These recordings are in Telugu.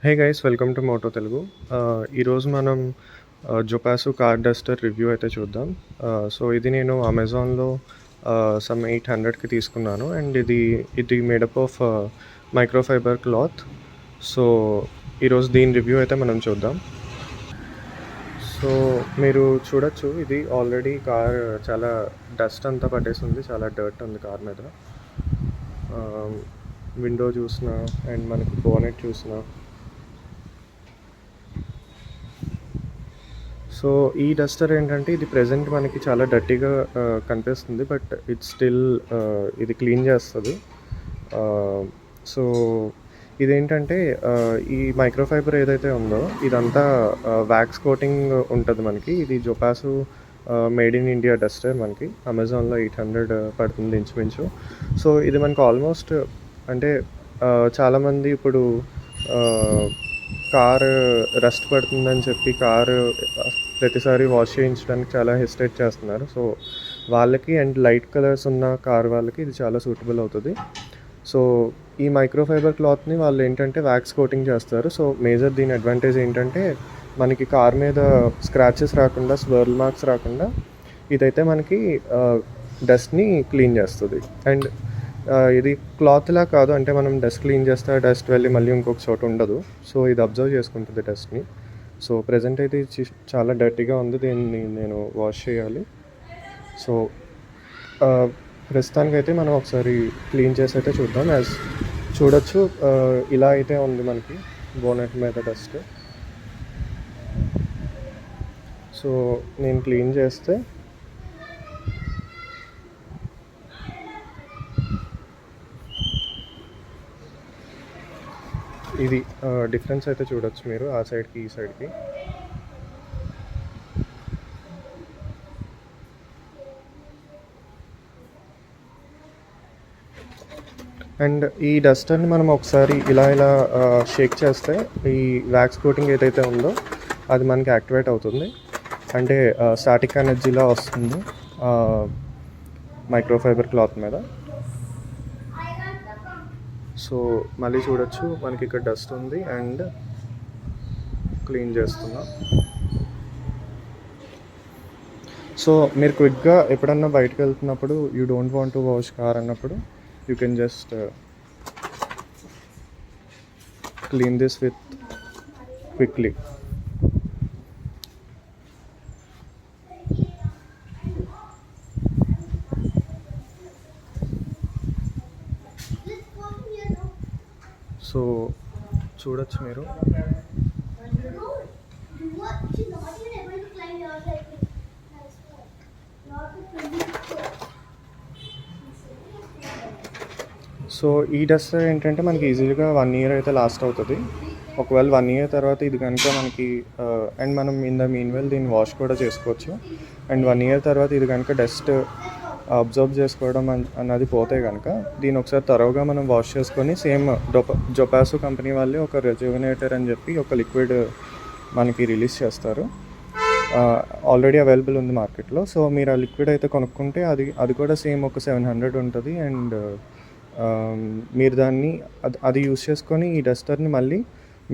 Hey guys, welcome to Moto Telugu. ఈరోజు మనం జొపాసు కార్ డస్టర్ రివ్యూ అయితే చూద్దాం. సో ఇది నేను అమెజాన్లో సమ్ 800కి తీసుకున్నాను అండ్ ఇది made up of microfibre cloth. So ఈరోజు దీని రివ్యూ అయితే మనం చూద్దాం. సో మీరు చూడొచ్చు, ఇది ఆల్రెడీ కార్ చాలా డస్ట్ అంతా పట్టేసింది, చాలా డర్ట్ ఉంది కార్ మీద. విండో చూసిన అండ్ మనకి బోనెట్ చూసిన. సో ఈ డస్టర్ ఏంటంటే ఇది ప్రెజెంట్ మనకి చాలా డర్టీగా కనిపిస్తుంది, బట్ ఇట్స్ స్టిల్ ఇది క్లీన్ చేస్తుంది. సో ఇదేంటంటే ఈ మైక్రోఫైబర్ ఏదైతే ఉందో ఇదంతా వ్యాక్స్ కోటింగ్ ఉంటుంది మనకి. ఇది జొపాసు మేడ్ ఇన్ ఇండియా డస్టర్, మనకి అమెజాన్లో 800 పడుతుంది ఇంచుమించు. సో ఇది మనకు ఆల్మోస్ట్ అంటే చాలామంది ఇప్పుడు కారు రస్ట్ పడుతుందని చెప్పి కారు ప్రతిసారి వాష్ చేయించడానికి చాలా హెసిటేట్ చేస్తున్నారు. సో వాళ్ళకి అండ్ లైట్ కలర్స్ ఉన్న కార్ వాళ్ళకి ఇది చాలా సూటబుల్ అవుతుంది. సో ఈ మైక్రోఫైబర్ క్లాత్ని వాళ్ళు ఏంటంటే వ్యాక్స్ కోటింగ్ చేస్తారు. సో మేజర్ దీని అడ్వాంటేజ్ ఏంటంటే మనకి కార్ మీద స్క్రాచెస్ రాకుండా, స్వర్ల్ మార్క్స్ రాకుండా ఇదైతే మనకి డస్ట్ని క్లీన్ చేస్తుంది. అండ్ ఇది క్లాత్లా కాదు, అంటే మనం డస్ట్ క్లీన్ చేస్తే డస్ట్ వెళ్ళి మళ్ళీ ఇంకొక చోట ఉండదు. సో ఇది అబ్జర్వ్ చేసుకుంటుంది డస్ట్ని. సో ప్రజెంట్ అయితే చాలా డర్టీగా ఉంది, దీన్ని నేను వాష్ చేయాలి. సో ప్రస్తుతానికైతే మనం ఒకసారి క్లీన్ చేసి అయితే చూద్దాం. యాజ్ చూడొచ్చు, ఇలా అయితే ఉంది మనకి బోనెట్ మీద డస్ట్. సో నేను క్లీన్ చేస్తే ఇది డిఫరెన్స్ అయితే చూడొచ్చు మీరు, ఆ సైడ్కి ఈ సైడ్కి. అండ్ ఈ డస్టర్ని మనం ఒకసారి ఇలా షేక్ చేస్తే ఈ వ్యాక్స్ కోటింగ్ ఏదైతే ఉందో అది మనకి యాక్టివేట్ అవుతుంది. అంటే స్టాటిక్ ఎనర్జీలా వస్తుంది మైక్రోఫైబర్ క్లాత్ మీద. సో మళ్ళీ చూడొచ్చు, మనకి ఇక్కడ డస్ట్ ఉంది అండ్ క్లీన్ చేస్తున్నా. సో మీరు క్విక్గా ఎప్పుడన్నా బయటకు వెళ్తున్నప్పుడు you don't want to wash car అన్నప్పుడు you can just clean this with quickly. So చూడొచ్చు మీరు, సో ఈ డస్టర్ ఏంటంటే మనకి ఈజీగా 1 year అయితే లాస్ట్ అవుతుంది. ఒకవేళ 1 year తర్వాత ఇది కనుక మనకి అండ్ మనం మీన్వెల్ దీన్ని వాష్ కూడా చేసుకోవచ్చు. అండ్ 1 year తర్వాత ఇది కనుక డస్ట్ అబ్జర్వ్ చేసుకోవడం అన్నది పోతే కనుక దీన్ని ఒకసారి తరోగా మనం వాష్ చేసుకొని సేమ్ జొపాసు కంపెనీ వాళ్ళే ఒక రెజ్యూవినేటర్ అని చెప్పి ఒక లిక్విడ్ మనకి రిలీజ్ చేస్తారు. ఆల్రెడీ అవైలబుల్ ఉంది మార్కెట్లో. సో మీరు ఆ లిక్విడ్ అయితే కొనుక్కుంటే అది కూడా సేమ్ ఒక 700 ఉంటుంది. అండ్ మీరు దాన్ని అది యూస్ చేసుకొని ఈ డస్టర్ని మళ్ళీ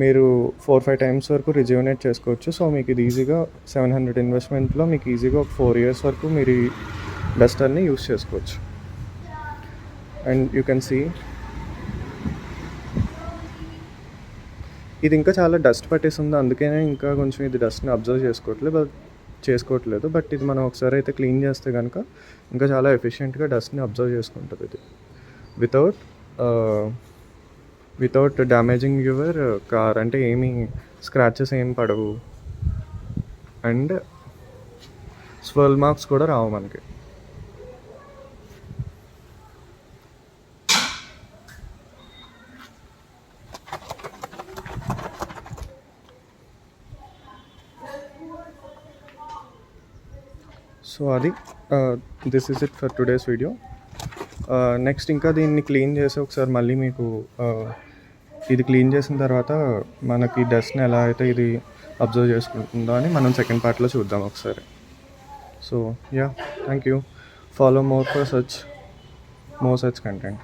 మీరు 4-5 times వరకు రిజ్యూనేట్ చేసుకోవచ్చు. సో మీకు ఇది ఈజీగా 700 ఇన్వెస్ట్మెంట్లో మీకు ఈజీగా ఒక 4 years వరకు మీరు ఈ డస్టర్ని యూస్ చేసుకోవచ్చు. అండ్ యూ కెన్ సీ ఇది ఇంకా చాలా డస్ట్ పట్టేస్తుంది, అందుకనే ఇంకా కొంచెం ఇది డస్ట్ని అబ్జర్వ్ చేసుకోవట్లేదు. బట్ ఇది మనం ఒకసారి అయితే క్లీన్ చేస్తే కనుక ఇంకా చాలా ఎఫిషియెంట్గా డస్ట్ని అబ్జర్వ్ చేసుకుంటుంది ఇది వితౌట్ డ్యామేజింగ్ యువర్ కార్. అంటే ఏమీ స్క్రాచెస్ ఏం పడవు అండ్ స్వర్ల్ మార్క్స్ కూడా రావు మనకి. సో అది this is it for today's video. Next ఇంకా దీన్ని క్లీన్ చేసి ఒకసారి మళ్ళీ మీకు ఇది క్లీన్ చేసిన తర్వాత మనకి డస్ట్ని ఎలా అయితే ఇది అబ్జర్వ్ చేసుకుంటుందో అని మనం సెకండ్ పార్ట్లో చూద్దాం ఒకసారి. So yeah, thank you. Follow more for more such content.